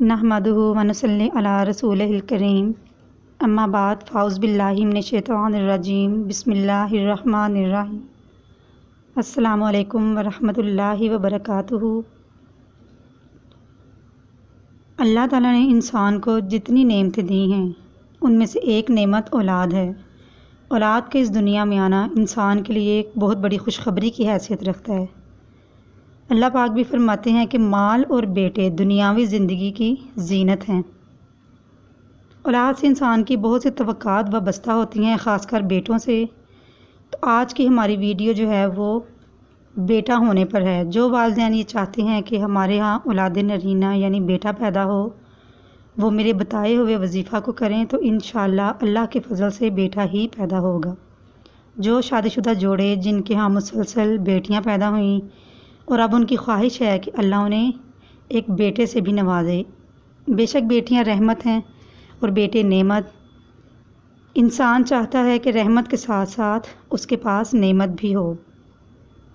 नहमदुहु व नुसल्ली अला रसूलिहिल करीम। अम्मा बाद फ़ाउज़ बिल्लाहि मिनश शैतानिर रजीम। बिस्मिल्लाहिर्रहमानिर्रहीम। अस्सलामु अलैकुम व रहमतुल्लाहि व बरकातुहू। अल्लाह ताला ने इंसान को जितनी नेमतें दी हैं उनमें से एक नेमत औलाद है। औलाद के इस दुनिया में आना इंसान के लिए एक बहुत बड़ी खुशखबरी की हैसियत रखता है। अल्लाह पाक भी फरमाते हैं कि माल और बेटे दुनियावी ज़िंदगी की जीनत हैं। औलाद से इंसान की बहुत सी तवक्कात वाबस्ता होती हैं, ख़ासकर बेटों से। तो आज की हमारी वीडियो जो है वो बेटा होने पर है। जो वालिदैन ये चाहते हैं कि हमारे यहाँ औलाद नरीना यानी बेटा पैदा हो, वो मेरे बताए हुए वजीफ़ा को करें तो इंशाअल्लाह अल्लाह के फजल से बेटा ही पैदा होगा। जो शादीशुदा जोड़े जिनके यहाँ मुसलसल बेटियाँ पैदा हुई और अब उनकी ख्वाहिश है कि अल्लाह उन्हें एक बेटे से भी नवाजे। बेशक बेटियाँ रहमत हैं और बेटे नेमत। इंसान चाहता है कि रहमत के साथ साथ उसके पास नेमत भी हो।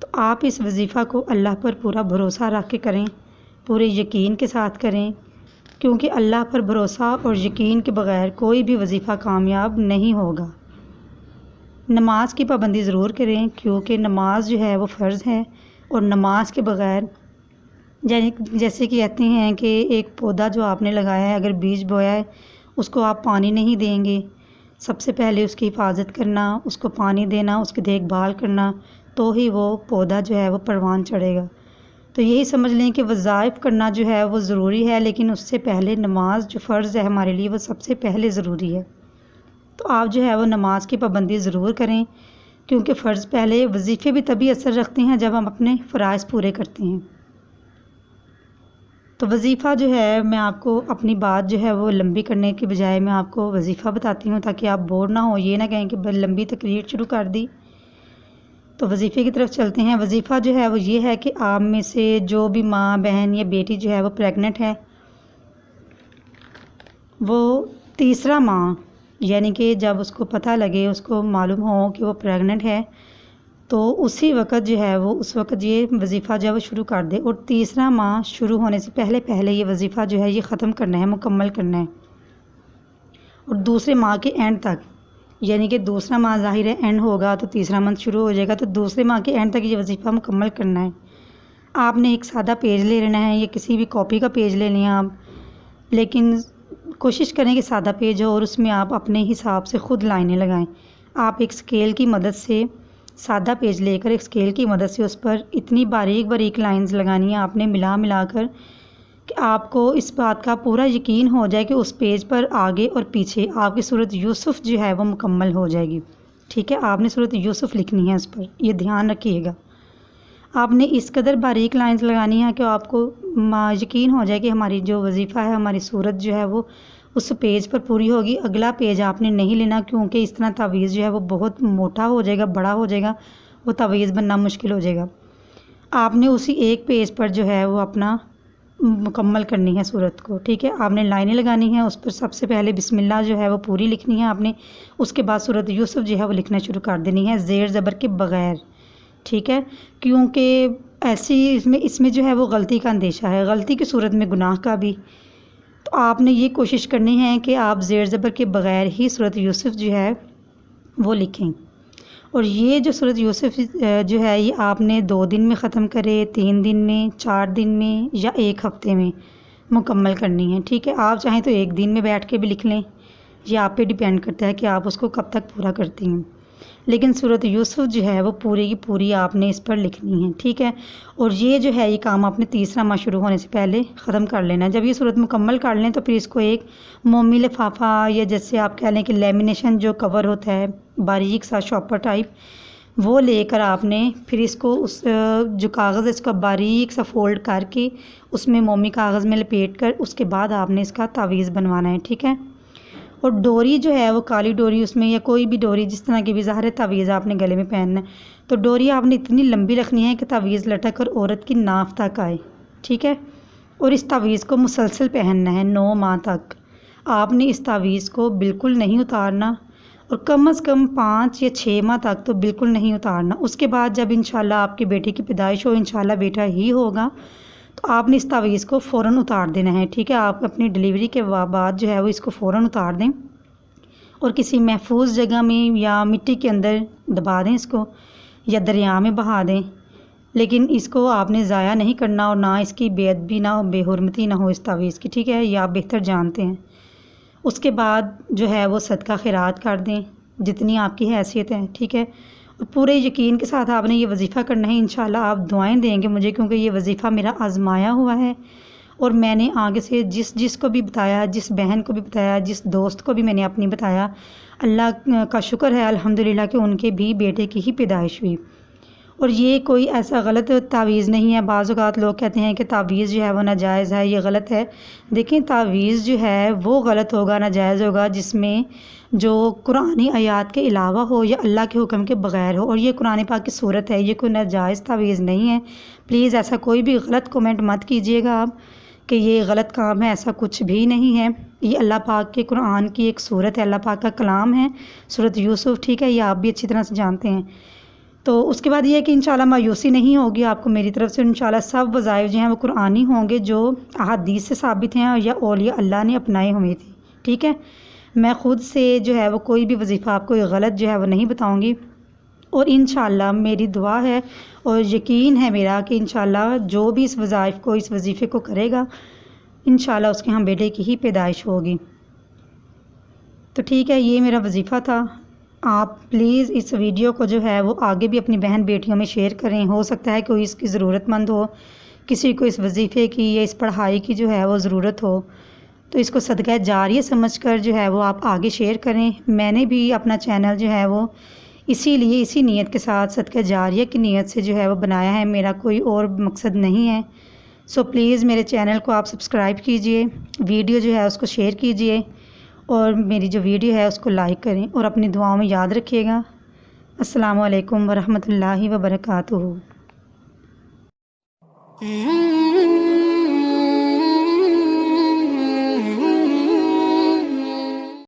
तो आप इस वजीफ़ा को अल्लाह पर पूरा भरोसा रख के करें, पूरे यकीन के साथ करें, क्योंकि अल्लाह पर भरोसा और यकीन के बग़ैर कोई भी वजीफ़ा कामयाब नहीं होगा। नमाज की पाबंदी ज़रूर करें, क्योंकि नमाज जो है वो फ़र्ज़ है और नमाज के बग़ैर जैसे कि कहते हैं कि एक पौधा जो आपने लगाया है, अगर बीज बोया है, उसको आप पानी नहीं देंगे, सबसे पहले उसकी हिफाजत करना, उसको पानी देना, उसकी देखभाल करना, तो ही वो पौधा जो है वो परवान चढ़ेगा। तो यही समझ लें कि वज़ाइफ करना जो है वो ज़रूरी है, लेकिन उससे पहले नमाज जो फ़र्ज़ है हमारे लिए वो सबसे पहले ज़रूरी है। तो आप जो है वो नमाज की पाबंदी ज़रूर करें, क्योंकि फ़र्ज़ पहले। वजीफ़े भी तभी असर रखते हैं जब हम अपने फ़राइज़ पूरे करते हैं। तो वजीफ़ा जो है, मैं आपको अपनी बात जो है वो लंबी करने के बजाय मैं आपको वजीफ़ा बताती हूँ, ताकि आप बोर ना हो, ये ना कहें कि लंबी तकरीर शुरू कर दी। तो वजीफ़े की तरफ चलते हैं। वजीफ़ा जो है वो ये है कि आप में से जो भी माँ, बहन या बेटी जो है वो प्रेग्नेंट है, वो तीसरा माह यानी कि जब उसको पता लगे, उसको मालूम हो कि वो प्रेग्नेंट है, तो उसी वक्त जो है वो उस वक्त ये वजीफ़ा जो है वो शुरू कर दे। और तीसरा माह शुरू होने से पहले पहले ये वजीफ़ा जो है ये ख़त्म करना है, मुकम्मल करना है। और दूसरे माह के एंड तक, यानी कि दूसरा माह ज़ाहिर है एंड होगा तो तीसरा मंथ शुरू हो जाएगा, तो दूसरे माह के एंड तक ये वजीफ़ा मुकम्मल करना है। आपने एक सादा पेज ले लेना है या किसी भी कॉपी का पेज ले लें आप, लेकिन कोशिश करें कि सादा पेज हो और उसमें आप अपने हिसाब से ख़ुद लाइनें लगाएं। आप एक स्केल की मदद से, सादा पेज लेकर एक स्केल की मदद से उस पर इतनी बारीक बारीक लाइंस लगानी है आपने, मिला कर कि आपको इस बात का पूरा यकीन हो जाए कि उस पेज पर आगे और पीछे आपकी सूरत यूसुफ़ जो है वो मुकम्मल हो जाएगी। ठीक है, आपने सूरत यूसुफ़ लिखनी है उस पर, ये ध्यान रखिएगा। आपने इस कदर बारीक लाइंस लगानी है कि आपको यकीन हो जाए कि हमारी जो वजीफ़ा है, हमारी सूरत जो है वो उस पेज पर पूरी होगी। अगला पेज आपने नहीं लेना, क्योंकि इस तरह तावीज़ जो है वो बहुत मोटा हो जाएगा, बड़ा हो जाएगा, वो तावीज़ बनना मुश्किल हो जाएगा। आपने उसी एक पेज पर जो है वो अपना मुकम्मल करनी है सूरत को। ठीक है, आपने लाइनें लगानी हैं, उस पर सबसे पहले बिस्मिल्लाह जो है वो पूरी लिखनी है आपने। उसके बाद सूरत यूसुफ़ जो है वो लिखना शुरू कर देनी है, ज़ेर ज़बर के बग़ैर। ठीक है, क्योंकि ऐसी इसमें जो है वो गलती का अंदेशा है, गलती की सूरत में गुनाह का भी। तो आपने ये कोशिश करनी है कि आप ज़ेर ज़बर के बग़ैर ही सूरत यूसुफ़ जो है वो लिखें। और ये जो सूरत यूसुफ़ जो है ये आपने 2 दिन में ख़त्म करे, 3 दिन में, 4 दिन में या 1 हफ़्ते में मुकम्मल करनी है। ठीक है, आप चाहें तो 1 दिन में बैठ के भी लिख लें, ये आप पे डिपेंड करता है कि आप उसको कब तक पूरा करती हैं। लेकिन सूरत यूसुफ़ जो है वो पूरी की पूरी आपने इस पर लिखनी है। ठीक है, और ये जो है ये काम आपने तीसरा माह शुरू होने से पहले ख़त्म कर लेना है। जब ये सूरत मुकम्मल कर लें तो फिर इसको एक मोमी लिफाफा या जैसे आप कह लें कि लेमिनेशन जो कवर होता है बारीक सा शॉपर टाइप, वो लेकर आपने फिर इसको उस जो कागज़ है इसका बारीक सा फ़ोल्ड करके उसमें मोमी कागज़ में लपेट कर उसके बाद आपने इसका तावीज़ बनवाना है। ठीक है, और डोरी जो है वो काली डोरी उसमें या कोई भी डोरी जिस तरह की भी, ज़ाहिर है तावीज़ आपने गले में पहनना है, तो डोरी आपने इतनी लंबी रखनी है कि तावीज़ लटक कर औरत की नाफ तक आए। ठीक है, और इस तावीज़ को मुसलसल पहनना है 9 माह तक। आपने इस तावीज़ को बिल्कुल नहीं उतारना اور کم از کم 5 یا 6 ماہ تک تو بالکل نہیں اتارنا۔ اس کے بعد جب انشاءاللہ آپ کے بیٹے کی پیدائش ہو، انشاءاللہ بیٹا ہی ہوگا، تو آپ نے اس تعویذ کو فوراً اتار دینا ہے، ٹھیک ہے؟ آپ اپنی ڈلیوری کے بعد جو ہے وہ اس کو فوراً اتار دیں اور کسی محفوظ جگہ میں یا مٹی کے اندر دبا دیں اس کو، یا دریا میں بہا دیں، لیکن اس کو آپ نے ضائع نہیں کرنا اور نہ اس کی بے ادبی نہ ہو، بے حرمتی نہ ہو اس تعویذ کی، ٹھیک ہے؟ یہ آپ بہتر جانتے ہیں۔ اس کے بعد جو ہے وہ صدقہ خیرات کر دیں جتنی آپ کی حیثیت ہے، ٹھیک ہے؟ اور پورے یقین کے ساتھ آپ نے یہ وظیفہ کرنا ہے، انشاءاللہ آپ دعائیں دیں گے مجھے، کیونکہ یہ وظیفہ میرا آزمایا ہوا ہے اور میں نے آگے سے جس کو بھی بتایا، جس بہن کو بھی بتایا، جس دوست کو بھی میں نے اپنی بتایا، اللہ کا شکر ہے الحمدللہ کہ ان کے بھی بیٹے کی ہی پیدائش ہوئی۔ اور یہ کوئی ایسا غلط تعویذ نہیں ہے۔ بعض اوقات لوگ کہتے ہیں کہ تعویذ جو ہے وہ ناجائز ہے، یہ غلط ہے۔ دیکھیں تعویذ جو ہے وہ غلط ہوگا، ناجائز ہوگا جس میں جو قرآنی آیات کے علاوہ ہو یا اللہ کے حکم کے بغیر ہو، اور یہ قرآن پاک کی صورت ہے، یہ کوئی ناجائز تعویذ نہیں ہے۔ پلیز ایسا کوئی بھی غلط کومنٹ مت کیجیے گا آپ کہ یہ غلط کام ہے، ایسا کچھ بھی نہیں ہے۔ یہ اللہ پاک کے قرآن کی ایک صورت ہے، اللہ پاک کا کلام ہے، سورۃ یوسف، ٹھیک ہے؟ یہ آپ بھی اچھی طرح سے جانتے ہیں۔ تو اس کے بعد یہ ہے کہ انشاءاللہ مایوسی نہیں ہوگی آپ کو میری طرف سے، انشاءاللہ سب وظائف جو ہیں وہ قرآنی ہوں گے جو احادیث سے ثابت ہیں یا اولیاء اللہ نے اپنائے ہوئے تھے، ٹھیک ہے؟ میں خود سے جو ہے وہ کوئی بھی وظیفہ آپ کو غلط جو ہے وہ نہیں بتاؤں گی، اور انشاءاللہ میری دعا ہے اور یقین ہے میرا کہ انشاءاللہ جو بھی اس وظائف کو، اس وظیفے کو کرے گا، انشاءاللہ اس کے ہم بیٹے کی ہی پیدائش ہوگی۔ تو ٹھیک ہے، یہ میرا وظیفہ تھا۔ آپ پلیز اس ویڈیو کو جو ہے وہ آگے بھی اپنی بہن بیٹیوں میں شیئر کریں، ہو سکتا ہے کوئی اس کی ضرورت مند ہو، کسی کو اس وظیفے کی یا اس پڑھائی کی جو ہے وہ ضرورت ہو، تو اس کو صدقہ جاریہ سمجھ کر جو ہے وہ آپ آگے شیئر کریں۔ میں نے بھی اپنا چینل جو ہے وہ اسی لیے، اسی نیت کے ساتھ، صدقہ جاریہ کی نیت سے جو ہے وہ بنایا ہے، میرا کوئی اور مقصد نہیں ہے۔ سو پلیز میرے چینل کو آپ سبسکرائب کیجئے، ویڈیو جو ہے اس کو شیئر کیجئے، اور میری جو ویڈیو ہے اس کو لائک کریں، اور اپنی دعاؤں میں یاد رکھیے گا۔ السلام علیکم ورحمۃ اللہ وبرکاتہ۔